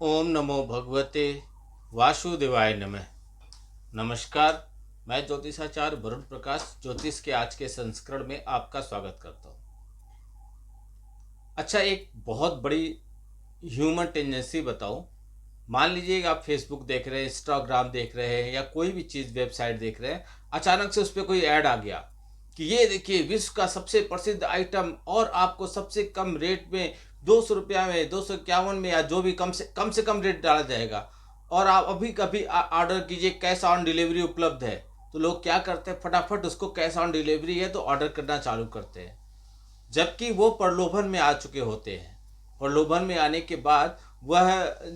ओम नमो भगवते वासुदेवाय नमः। नमस्कार, मैं ज्योतिषाचार्य वरुण प्रकाश ज्योतिष के आज के संस्करण में आपका स्वागत करता हूँ। अच्छा, एक बहुत बड़ी ह्यूमन टेंडेंसी बताऊँ। मान लीजिए आप फेसबुक देख रहे हैं, इंस्टाग्राम देख रहे हैं या कोई भी चीज़ वेबसाइट देख रहे हैं, अचानक से उस पर कोई ऐड आ गया कि ये देखिए विश्व का सबसे प्रसिद्ध आइटम और आपको सबसे कम रेट में 200 रुपया में 251 में या जो भी कम से कम रेट डाला जाएगा और आप अभी कभी ऑर्डर कीजिए, कैश ऑन डिलीवरी उपलब्ध है। तो लोग क्या करते हैं, फटाफट उसको कैश ऑन डिलीवरी है तो ऑर्डर करना चालू करते हैं, जबकि वो प्रलोभन में आ चुके होते हैं। प्रलोभन में आने के बाद वह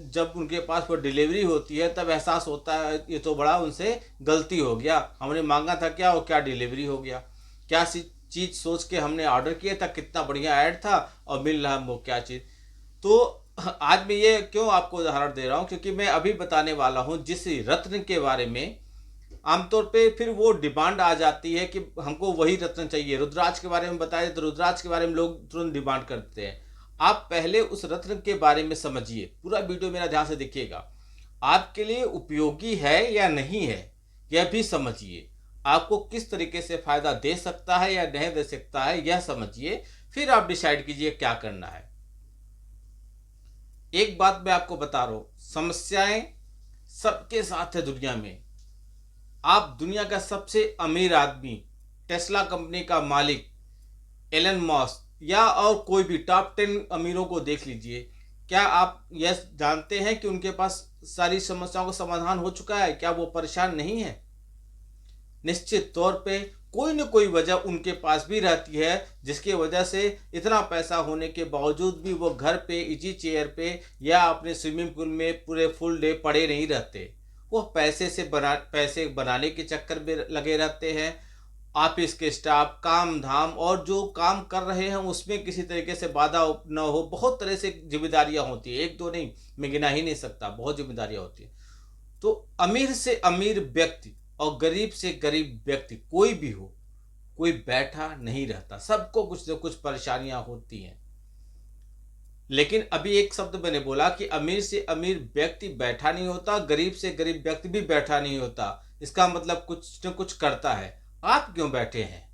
जब उनके पास वो डिलीवरी होती है तब एहसास होता है ये तो बड़ा उनसे गलती हो गया, हमने मांगा था क्या और क्या डिलीवरी हो गया, क्या चीज़ सोच के हमने ऑर्डर किया था, कितना बढ़िया ऐड था और मिल रहा वो क्या चीज़। तो आज मैं ये क्यों आपको उदाहरण दे रहा हूँ, क्योंकि मैं अभी बताने वाला हूँ जिस रत्न के बारे में आमतौर पे फिर वो डिमांड आ जाती है कि हमको वही रत्न चाहिए। रुद्राक्ष के बारे में बताया तो रुद्राक्ष के बारे में लोग तुरंत डिमांड करते हैं। आप पहले उस रत्न के बारे में समझिए, पूरा वीडियो मेरा ध्यान से देखिएगा। आपके लिए उपयोगी है या नहीं है यह भी समझिए, आपको किस तरीके से फायदा दे सकता है या नहीं दे सकता है यह समझिए, फिर आप डिसाइड कीजिए क्या करना है। एक बात मैं आपको बता रहा हूं, समस्याएं सबके साथ है दुनिया में। आप दुनिया का सबसे अमीर आदमी, टेस्ला कंपनी का मालिक एलन मस्क या और कोई भी टॉप 10 अमीरों को देख लीजिए। क्या आप यह जानते हैं कि उनके पास सारी समस्याओं का समाधान हो चुका है? क्या वो परेशान नहीं है? निश्चित तौर पे कोई न कोई वजह उनके पास भी रहती है जिसकी वजह से इतना पैसा होने के बावजूद भी वो घर पे इजी चेयर पे या अपने स्विमिंग पूल में पूरे फुल डे पड़े नहीं रहते। वो पैसे बनाने के चक्कर में लगे रहते हैं। ऑफिस के स्टाफ, काम धाम और जो काम कर रहे हैं उसमें किसी तरीके से बाधा न हो, बहुत तरह से जिम्मेदारियां होती है, एक दो नहीं, मैं गिना ही नहीं सकता, बहुत जिम्मेदारियां होती है। तो अमीर से अमीर व्यक्ति और गरीब से गरीब व्यक्ति कोई भी हो, कोई बैठा नहीं रहता, सबको कुछ न कुछ परेशानियां होती हैं। लेकिन अभी एक शब्द मैंने बोला कि अमीर से अमीर व्यक्ति बैठा नहीं होता, गरीब से गरीब व्यक्ति भी बैठा नहीं होता। इसका मतलब कुछ न कुछ करता है। आप क्यों बैठे हैं?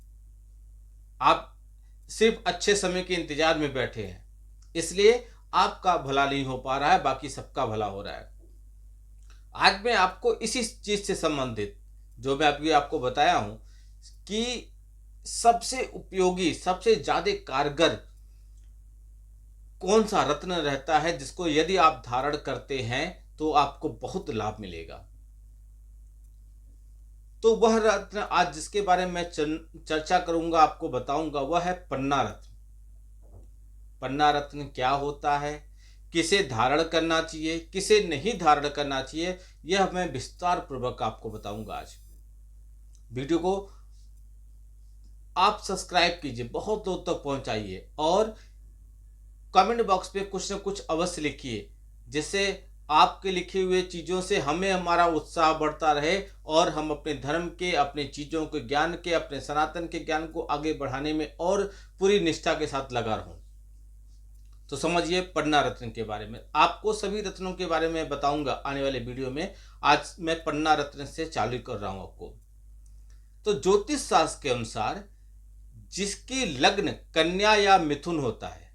आप सिर्फ अच्छे समय के इंतजार में बैठे हैं, इसलिए आपका भला नहीं हो पा रहा है, बाकी सबका भला हो रहा है। आज मैं आपको इसी चीज से संबंधित जो मैं अभी आपको बताया हूं कि सबसे उपयोगी, सबसे ज्यादा कारगर कौन सा रत्न रहता है जिसको यदि आप धारण करते हैं तो आपको बहुत लाभ मिलेगा। तो वह रत्न आज जिसके बारे में मैं चर्चा करूंगा, आपको बताऊंगा, वह है पन्ना रत्न। पन्ना रत्न क्या होता है, किसे धारण करना चाहिए, किसे नहीं धारण करना चाहिए, यह मैं विस्तार पूर्वक आपको बताऊंगा आज। वीडियो को आप सब्सक्राइब कीजिए, बहुत लोग तक पहुंचाइए और कमेंट बॉक्स पे कुछ न कुछ अवश्य लिखिए, जिससे आपके लिखे हुए चीज़ों से हमें हमारा उत्साह बढ़ता रहे और हम अपने धर्म के, अपने चीज़ों के ज्ञान के, अपने सनातन के ज्ञान को आगे बढ़ाने में और पूरी निष्ठा के साथ लगा रहूं। तो समझिए पन्ना रत्न के बारे में। आपको सभी रत्नों के बारे में बताऊंगा आने वाले वीडियो में। आज मैं पन्ना रत्न से चालू कर रहा हूं आपको। तो ज्योतिष शास्त्र के अनुसार जिसकी लग्न कन्या या मिथुन होता है,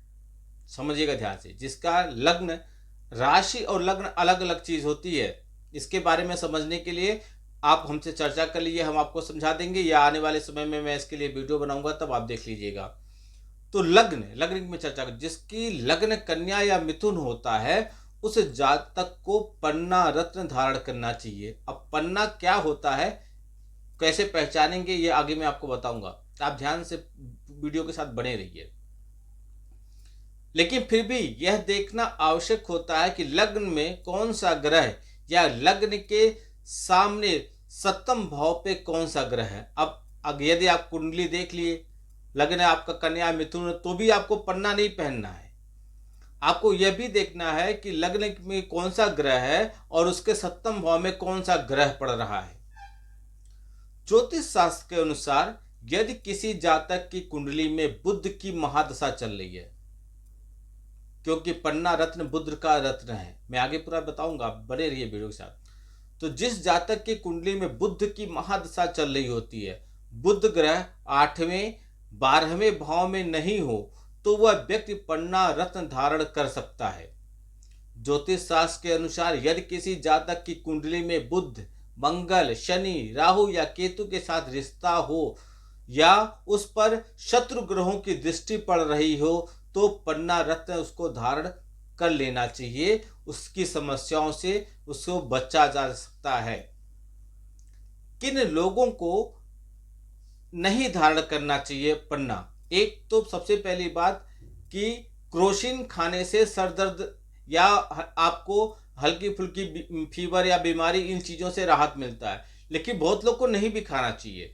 समझिएगा ध्यान से, जिसका लग्न, राशि और लग्न अलग अलग चीज होती है। इसके बारे में समझने के लिए आप हमसे चर्चा कर लीजिए, हम आपको समझा देंगे, या आने वाले समय में मैं इसके लिए वीडियो बनाऊंगा तब आप देख लीजिएगा। तो लग्न में चर्चा कर, जिसकी लग्न कन्या या मिथुन होता है उस जातक को पन्ना रत्न धारण करना चाहिए। अब पन्ना क्या होता है, कैसे पहचानेंगे, ये आगे मैं आपको बताऊंगा। आप ध्यान से वीडियो के साथ बने रहिए। लेकिन फिर भी यह देखना आवश्यक होता है कि लग्न में कौन सा ग्रह या लग्न के सामने सप्तम भाव पे कौन सा ग्रह है। अब यदि आप कुंडली देख लिए, लग्न है आपका कन्या मिथुन, तो भी आपको पन्ना नहीं पहनना है। आपको यह भी देखना है कि लग्न में कौन सा ग्रह है और उसके सप्तम भाव में कौन सा ग्रह पड़ रहा है। ज्योतिष शास्त्र के अनुसार यदि किसी जातक की कुंडली में बुध की महादशा चल रही है, क्योंकि पन्ना रत्न बुध का रत्न है। मैं आगे पूरा बताऊंगा, बने रहिए वीडियो के साथ। तो जिस जातक की कुंडली में बुध की महादशा चल रही होती है, बुध ग्रह 8वें 12वें भाव में नहीं हो, तो वह व्यक्ति पन्ना रत्न धारण कर सकता है। ज्योतिष शास्त्र के अनुसार यदि किसी जातक की कुंडली में बुध, मंगल, शनि, राहु या केतु के साथ रिश्ता हो या उस पर शत्रु ग्रहों की दृष्टि पड़ रही हो, तो पन्ना रत्न उसको धारण कर लेना चाहिए। उसकी समस्याओं से उसको बचा जा सकता है। किन लोगों को नहीं धारण करना चाहिए पन्ना? एक तो सबसे पहली बात कि क्रोसिन खाने से सर दर्द या आपको हल्की फुल्की फीवर या बीमारी, इन चीज़ों से राहत मिलता है, लेकिन बहुत लोग को नहीं भी खाना चाहिए।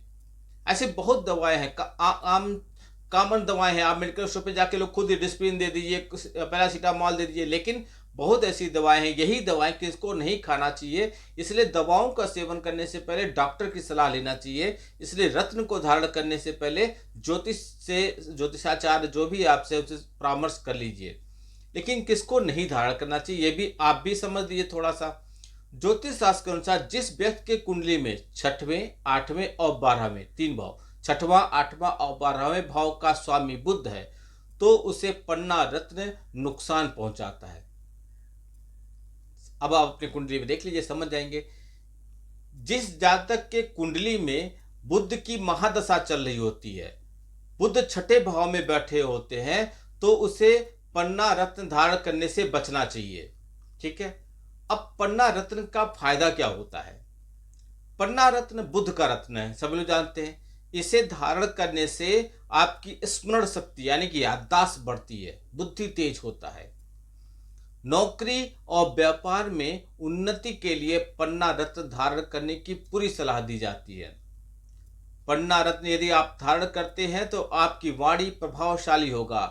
ऐसे बहुत दवाएं हैं, आम कॉमन दवाएं हैं। आप मेडिकल स्टोर पे जाके लोग खुद ही डिस्प्रिन दे दीजिए, पैरासीटामॉल दे दीजिए, लेकिन बहुत ऐसी दवाएं हैं, यही दवाएं किसको नहीं खाना चाहिए। इसलिए दवाओं का सेवन करने से पहले डॉक्टर की सलाह लेना चाहिए। इसलिए रत्न को धारण करने से पहले ज्योतिषाचार्य जो भी आपसे उससे परामर्श कर लीजिए। लेकिन किसको नहीं धारण करना चाहिए, ये भी आप भी समझ लीजिए थोड़ा सा। ज्योतिष शास्त्र के अनुसार जिस व्यक्ति के कुंडली में 6वें, 8वें और 12वें 3 भाव, 6वां, 8वां और 12वें भाव का स्वामी बुध है, तो उसे पन्ना रत्न नुकसान पहुंचाता है। अब आप अपनी कुंडली में देख लीजिए, समझ जाएंगे। जिस जातक के कुंडली में बुध की महादशा चल रही होती है, बुध 6ठे भाव में बैठे होते हैं, तो उसे पन्ना रत्न धारण करने से बचना चाहिए। ठीक है। अब पन्ना रत्न का फायदा क्या होता है? पन्ना रत्न बुध का रत्न है, सब लोग जानते हैं। इसे धारण करने से आपकी स्मरण शक्ति यानी कि याददाश्त बढ़ती है, बुद्धि तेज होता है। नौकरी और व्यापार में उन्नति के लिए पन्ना रत्न धारण करने की पूरी सलाह दी जाती है। पन्ना रत्न यदि आप धारण करते हैं तो आपकी वाणी प्रभावशाली होगा।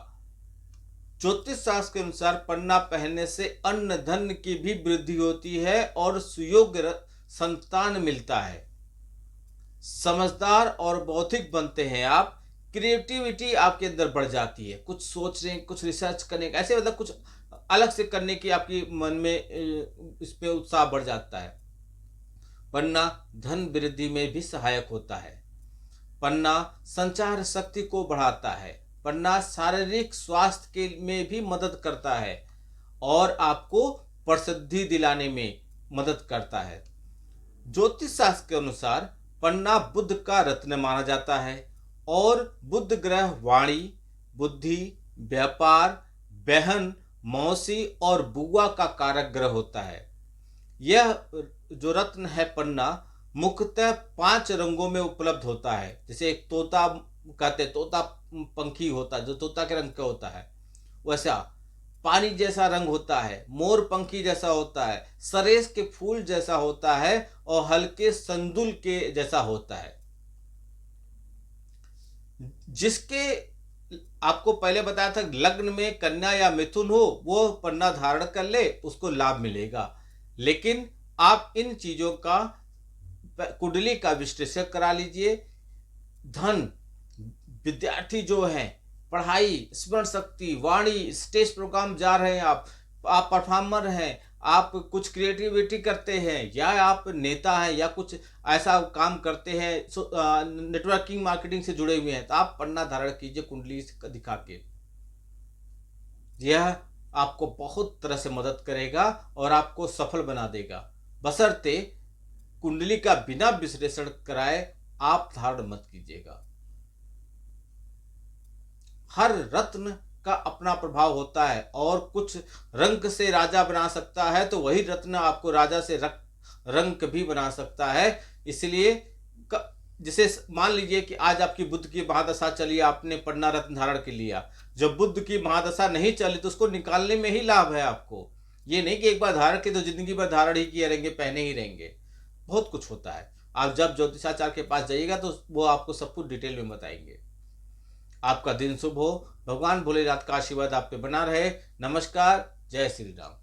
ज्योतिष शास्त्र के अनुसार पन्ना पहनने से अन्न धन की भी वृद्धि होती है और सुयोग्य संतान मिलता है। समझदार और बौद्धिक बनते हैं आप। क्रिएटिविटी आपके अंदर बढ़ जाती है, कुछ सोच रहे हैं, कुछ रिसर्च करने का, ऐसे मतलब कुछ अलग से करने की आपकी मन में इस पे उत्साह बढ़ जाता है। पन्ना धन वृद्धि में भी सहायक होता है। पन्ना संचार शक्ति को बढ़ाता है। पन्ना शारीरिक स्वास्थ्य के में भी मदद करता है और आपको प्रसिद्धि दिलाने में मदद करता है। ज्योतिष शास्त्र के अनुसार पन्ना बुध का रत्न माना जाता है और बुध ग्रह वाणी, बुद्धि, व्यापार, बहन, मौसी और बुआ का कारक ग्रह होता है। यह जो रत्न है पन्ना मुख्यतः 5 रंगों में उपलब्ध होता है। जैसे एक तोता कहते हैं, तोता पंखी होता है जो तोता के रंग का होता है, वैसा पानी जैसा रंग होता है, मोर पंखी जैसा होता है, सरेस के फूल जैसा होता है और हल्के संदुल के जैसा होता है। जिसके आपको पहले बताया था लग्न में कन्या या मिथुन हो, वो पन्ना धारण कर ले, उसको लाभ मिलेगा। लेकिन आप इन चीजों का कुंडली का विश्लेषण करा लीजिए। धन, विद्यार्थी जो हैं, पढ़ाई, स्मरण शक्ति, वाणी, स्टेज प्रोग्राम जा रहे हैं, आप परफॉर्मर हैं, आप कुछ क्रिएटिविटी करते हैं, या आप नेता हैं या कुछ ऐसा काम करते हैं, नेटवर्किंग मार्केटिंग से जुड़े हुए हैं, तो आप पन्ना धारण कीजिए कुंडली दिखा के। यह आपको बहुत तरह से मदद करेगा और आपको सफल बना देगा, बशर्ते कुंडली का बिना विश्लेषण कराए आप धारण मत कीजिएगा। हर रत्न का अपना प्रभाव होता है और कुछ रंग से राजा बना सकता है, तो वही रत्न आपको राजा से रंग भी बना सकता है। इसलिए जैसे मान लीजिए कि आज आपकी बुध की महादशा चली, आपने पन्ना रत्न धारण के लिया। जब बुध की महादशा नहीं चली तो उसको निकालने में ही लाभ है आपको। ये नहीं कि एक बार धारण के तो जिंदगी भर धारण ही किए रहेंगे, पहने ही रहेंगे। बहुत कुछ होता है। आप जब ज्योतिषाचार्य के पास जाइएगा तो वो आपको सब कुछ डिटेल में बताएंगे। आपका दिन शुभ हो। भगवान भोलेनाथ का आशीर्वाद आप पे बना रहे। नमस्कार। जय श्री राम।